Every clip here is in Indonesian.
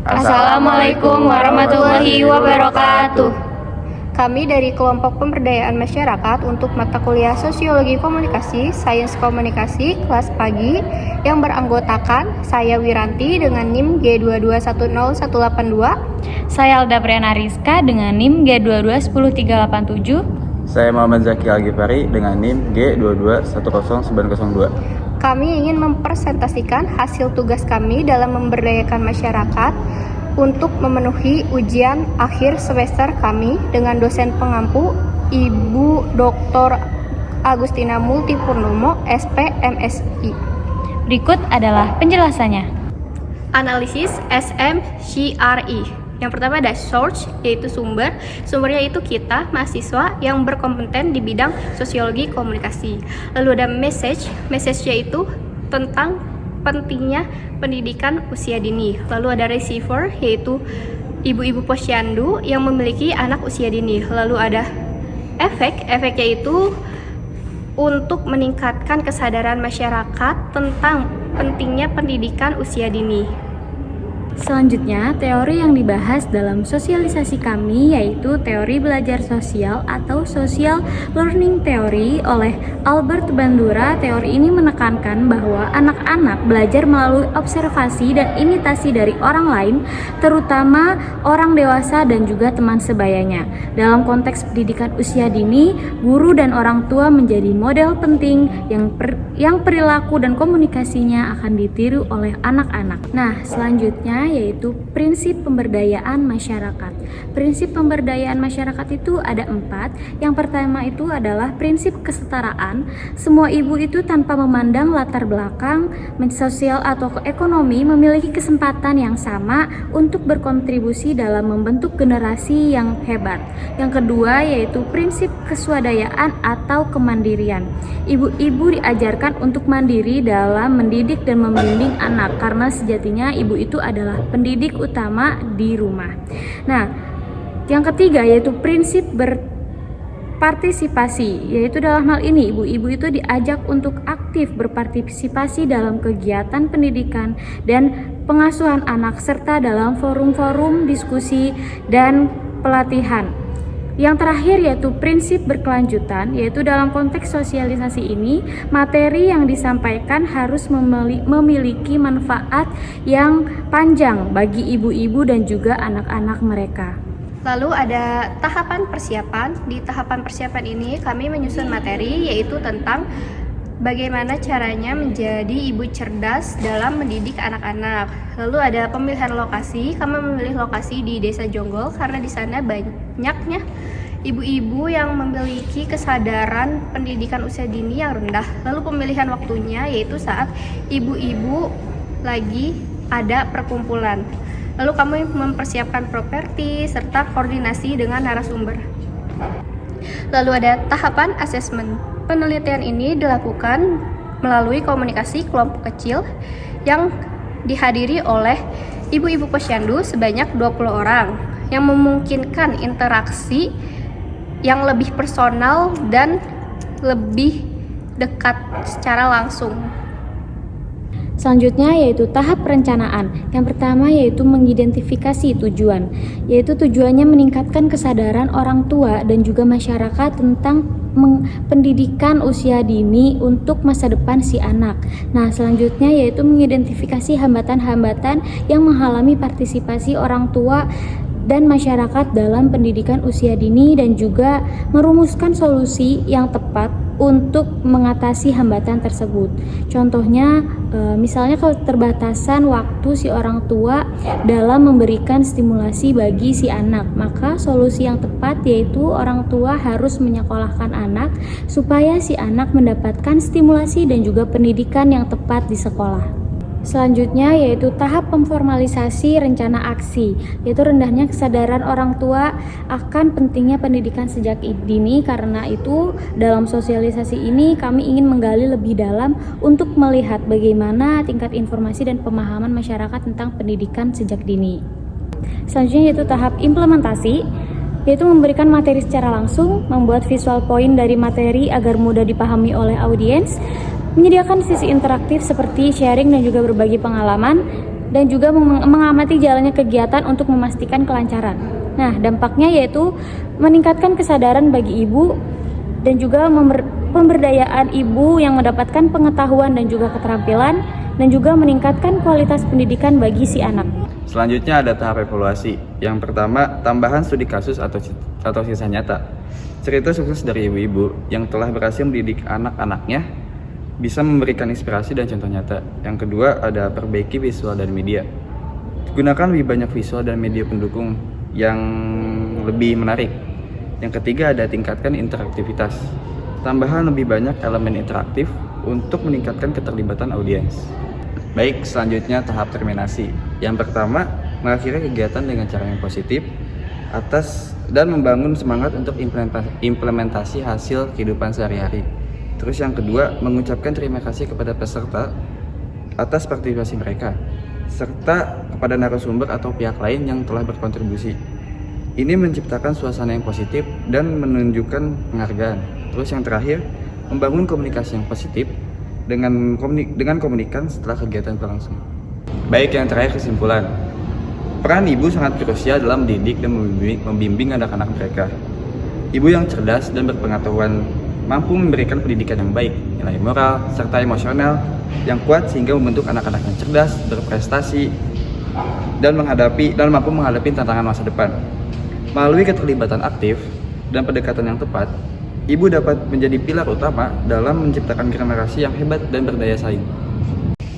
Assalamualaikum warahmatullahi wabarakatuh. Kami dari kelompok pemberdayaan masyarakat untuk mata kuliah Sosiologi Komunikasi, Sains Komunikasi, kelas pagi yang beranggotakan saya Wiranti dengan NIM G2210182. Saya Alda Priana Rizka dengan NIM G2210387. Saya Muhammad Zaki Al-Ghifari dengan NIM G2210902. Kami ingin mempresentasikan hasil tugas kami dalam memberdayakan masyarakat untuk memenuhi ujian akhir semester kami dengan dosen pengampu Ibu Dr. Agustina Multipurnomo, SP MSI. Berikut adalah penjelasannya. Analisis SMCRI. Yang pertama ada source, yaitu sumber. Sumbernya itu kita, mahasiswa yang berkompeten di bidang sosiologi komunikasi. Lalu ada message. Message-nya itu tentang pentingnya pendidikan usia dini. Lalu ada receiver, yaitu ibu-ibu posyandu yang memiliki anak usia dini. Lalu ada efek. Efeknya itu untuk meningkatkan kesadaran masyarakat tentang pentingnya pendidikan usia dini. Selanjutnya, teori yang dibahas dalam sosialisasi kami yaitu teori belajar sosial atau social learning theory oleh Albert Bandura. Teori ini menekankan bahwa anak-anak belajar melalui observasi dan imitasi dari orang lain, terutama orang dewasa dan juga teman sebayanya. Dalam konteks pendidikan usia dini, guru dan orang tua menjadi model penting yang perilaku dan komunikasinya akan ditiru oleh anak-anak. Nah, selanjutnya yaitu prinsip pemberdayaan masyarakat. Prinsip pemberdayaan masyarakat itu ada 4. Yang pertama itu adalah prinsip kesetaraan. Semua ibu itu tanpa memandang latar belakang, sosial atau ekonomi memiliki kesempatan yang sama untuk berkontribusi dalam membentuk generasi yang hebat. Yang kedua yaitu prinsip keswadayaan atau kemandirian. Ibu-ibu diajarkan untuk mandiri dalam mendidik dan membimbing anak karena sejatinya ibu itu adalah pendidik utama di rumah. Nah, yang ketiga yaitu prinsip berpartisipasi, yaitu dalam hal ini ibu-ibu itu diajak untuk aktif berpartisipasi dalam kegiatan pendidikan dan pengasuhan anak serta dalam forum-forum diskusi dan pelatihan. Yang terakhir yaitu prinsip berkelanjutan, yaitu dalam konteks sosialisasi ini materi yang disampaikan harus memiliki manfaat yang panjang bagi ibu-ibu dan juga anak-anak mereka. Lalu ada tahapan persiapan. Di tahapan persiapan ini kami menyusun materi yaitu tentang bagaimana caranya menjadi ibu cerdas dalam mendidik anak-anak. Lalu ada pemilihan lokasi. Kami memilih lokasi di Desa Jonggol karena di sana banyaknya ibu-ibu yang memiliki kesadaran pendidikan usia dini yang rendah. Lalu pemilihan waktunya yaitu saat ibu-ibu lagi ada perkumpulan. Lalu kami mempersiapkan properti serta koordinasi dengan narasumber. Lalu ada tahapan asesmen. Penelitian ini dilakukan melalui komunikasi kelompok kecil yang dihadiri oleh ibu-ibu posyandu sebanyak 20 orang yang memungkinkan interaksi yang lebih personal dan lebih dekat secara langsung. Selanjutnya yaitu tahap perencanaan. Yang pertama yaitu mengidentifikasi tujuan, yaitu tujuannya meningkatkan kesadaran orang tua dan juga masyarakat tentang pendidikan usia dini untuk masa depan si anak. Nah, selanjutnya yaitu mengidentifikasi hambatan-hambatan yang menghalangi partisipasi orang tua dan masyarakat dalam pendidikan usia dini dan juga merumuskan solusi yang tepat untuk mengatasi hambatan tersebut. Contohnya, misalnya keterbatasan waktu si orang tua dalam memberikan stimulasi bagi si anak, maka solusi yang tepat yaitu orang tua harus menyekolahkan anak supaya si anak mendapatkan stimulasi dan juga pendidikan yang tepat di sekolah. Selanjutnya yaitu tahap pemformalisasi rencana aksi, yaitu rendahnya kesadaran orang tua akan pentingnya pendidikan sejak dini. Karena itu dalam sosialisasi ini kami ingin menggali lebih dalam untuk melihat bagaimana tingkat informasi dan pemahaman masyarakat tentang pendidikan sejak dini. Selanjutnya yaitu tahap implementasi, yaitu memberikan materi secara langsung, membuat visual point dari materi agar mudah dipahami oleh audiens, menyediakan sisi interaktif seperti sharing dan juga berbagi pengalaman, dan juga mengamati jalannya kegiatan untuk memastikan kelancaran. Nah, dampaknya yaitu meningkatkan kesadaran bagi ibu dan juga pemberdayaan ibu yang mendapatkan pengetahuan dan juga keterampilan, dan juga meningkatkan kualitas pendidikan bagi si anak. Selanjutnya ada tahap evaluasi. Yang pertama, tambahan studi kasus atau kisah nyata. Cerita sukses dari ibu-ibu yang telah berhasil mendidik anak-anaknya bisa memberikan inspirasi dan contoh nyata. Yang kedua, ada perbaiki visual dan media. Gunakan lebih banyak visual dan media pendukung yang lebih menarik. Yang ketiga, ada tingkatkan interaktivitas. Tambahan lebih banyak elemen interaktif untuk meningkatkan keterlibatan audiens. Baik, selanjutnya tahap terminasi. Yang pertama, mengakhiri kegiatan dengan cara yang positif dan membangun semangat untuk implementasi hasil kehidupan sehari-hari. Terus yang kedua, mengucapkan terima kasih kepada peserta atas partisipasi mereka, serta kepada narasumber atau pihak lain yang telah berkontribusi. Ini menciptakan suasana yang positif dan menunjukkan penghargaan. Terus yang terakhir, membangun komunikasi yang positif dengan komunikan setelah kegiatan berlangsung. Baik, yang terakhir kesimpulan. Peran ibu sangat krusial dalam mendidik dan membimbing anak-anak mereka. Ibu yang cerdas dan berpengetahuan mampu memberikan pendidikan yang baik, nilai moral, serta emosional yang kuat sehingga membentuk anak-anak yang cerdas, berprestasi, dan mampu menghadapi tantangan masa depan. Melalui keterlibatan aktif dan pendekatan yang tepat, ibu dapat menjadi pilar utama dalam menciptakan generasi yang hebat dan berdaya saing.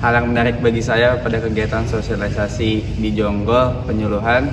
Hal yang menarik bagi saya pada kegiatan sosialisasi di Jonggol penyuluhan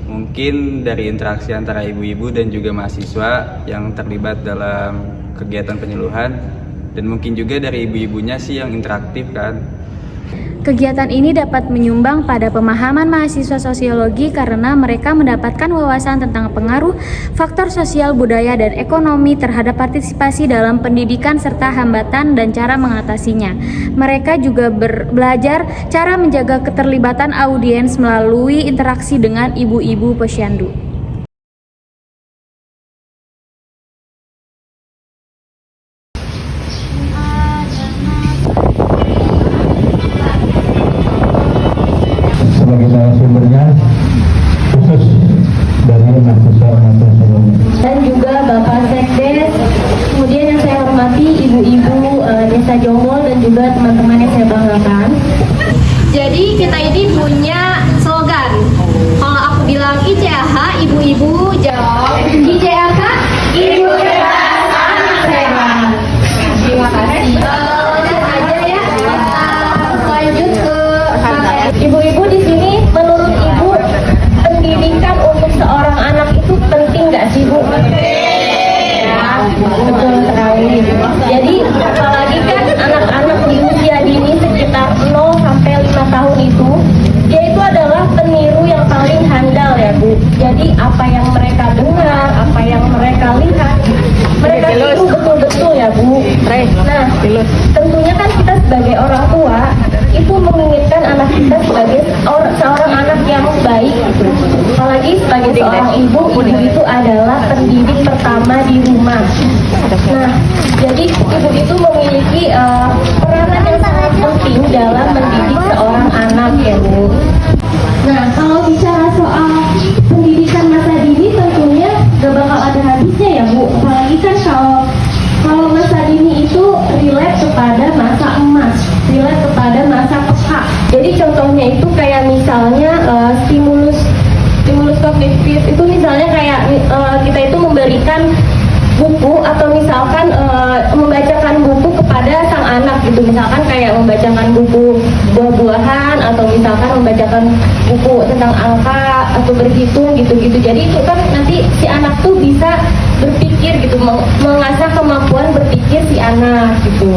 mungkin dari interaksi antara ibu-ibu dan juga mahasiswa yang terlibat dalam kegiatan penyuluhan, dan mungkin juga dari ibu-ibunya sih yang interaktif kan. Kegiatan ini dapat menyumbang pada pemahaman mahasiswa sosiologi karena mereka mendapatkan wawasan tentang pengaruh faktor sosial, budaya, dan ekonomi terhadap partisipasi dalam pendidikan serta hambatan dan cara mengatasinya. Mereka juga belajar cara menjaga keterlibatan audiens melalui interaksi dengan ibu-ibu posyandu. Sebagai narasumbernya khusus dari mahasiswa dan juga Bapak Sekdes, kemudian yang saya hormati ibu-ibu Desa Jonggol dan juga teman-teman yang saya banggakan. Jadi kita ini punya slogan. Kalau aku bilang ICAH, ibu-ibu jawab ICAH, ibu cerdas, anak sehat. Terima kasih. Lanjut aja ya. Lanjut ke Ibu-ibu di sini, menurut ibu pendidikan untuk seorang anak itu penting nggak sih Bu? Ya, betul sekali. Jadi apalagi kan anak-anak di usia dini sekitar 0 sampai 5 tahun itu, dia itu adalah peniru yang paling handal ya Bu. Jadi apa yang mereka dengar, apa yang mereka lihat, mereka itu betul-betul ya Bu. Nah, tentunya kan kita sebagai orang tua itu menginginkan anak kita sebagai seorang anak yang baik gitu. Apalagi sebagai seorang ibu itu adalah pendidik pertama di rumah. Nah, jadi ibu itu memiliki peranan yang sangat penting dalam mendidik seorang anak ya Bu. Nah, kalau bicara soal pendidikan masa dini tentunya gak bakal ada habisnya ya Bu. Apalagi kan kalau masa dini itu relate kepada masa emas, relate kepada masa peka. Jadi contohnya itu kayak misalnya stimulus kognitif itu misalnya kayak kita itu memberikan buku atau misalkan membacakan buku kepada sang anak gitu, misalkan kayak membacakan buku buah-buahan atau misalkan membacakan buku tentang angka atau berhitung gitu-gitu. Jadi itu kan nanti si anak tuh bisa berpikir gitu, mengasah kemampuan berpikir si anak gitu.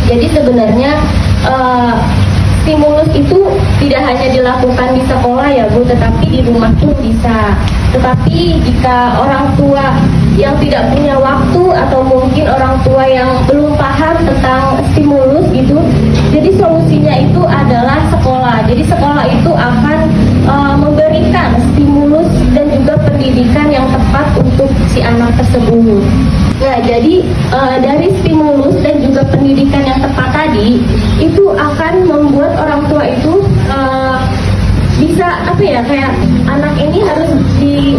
Jadi sebenarnya stimulus itu tidak hanya dilakukan di sekolah ya Bu, tetapi di rumah pun bisa. Tetapi jika orang tua yang tidak punya waktu atau mungkin orang tua yang belum paham tentang stimulus gitu, jadi solusinya itu adalah sekolah. Jadi sekolah itu akan memberikan stimulus dan juga pendidikan yang tepat untuk si anak tersebut. Nah, jadi dari stimulus dan juga pendidikan yang tepat tadi itu akan membuat orang tua itu apa ya, kayak anak ini harus di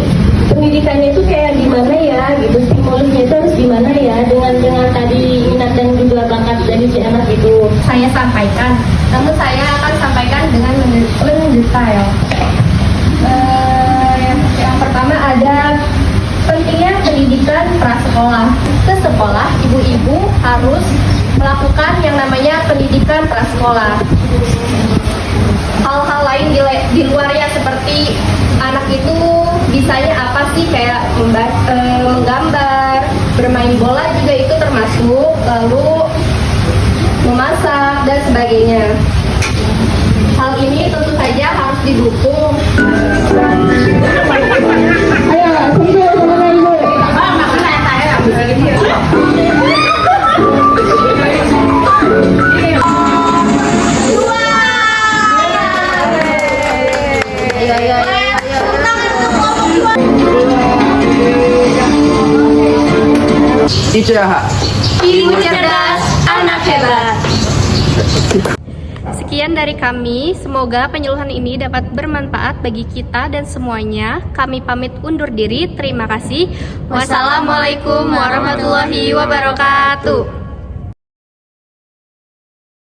pendidikannya itu kayak gimana ya gitu, stimulusnya itu harus gimana ya dengan tadi minat dan juga bakat dari si anak itu. Saya sampaikan, namun saya akan sampaikan dengan mendetail. Yang pertama ada pentingnya pendidikan prasekolah. Ke sekolah, ibu-ibu harus melakukan yang namanya pendidikan prasekolah. Hal-hal lain di luarnya seperti anak itu bisanya apa sih, kayak menggambar, bermain bola juga itu termasuk, lalu memasak dan sebagainya. Hal ini tentu saja harus didukung. Ayo, sentuh sama ibu. Ibu cerdas, anak hebat. Sekian dari kami, semoga penyuluhan ini dapat bermanfaat bagi kita dan semuanya. Kami pamit undur diri, terima kasih. Wassalamualaikum warahmatullahi wabarakatuh.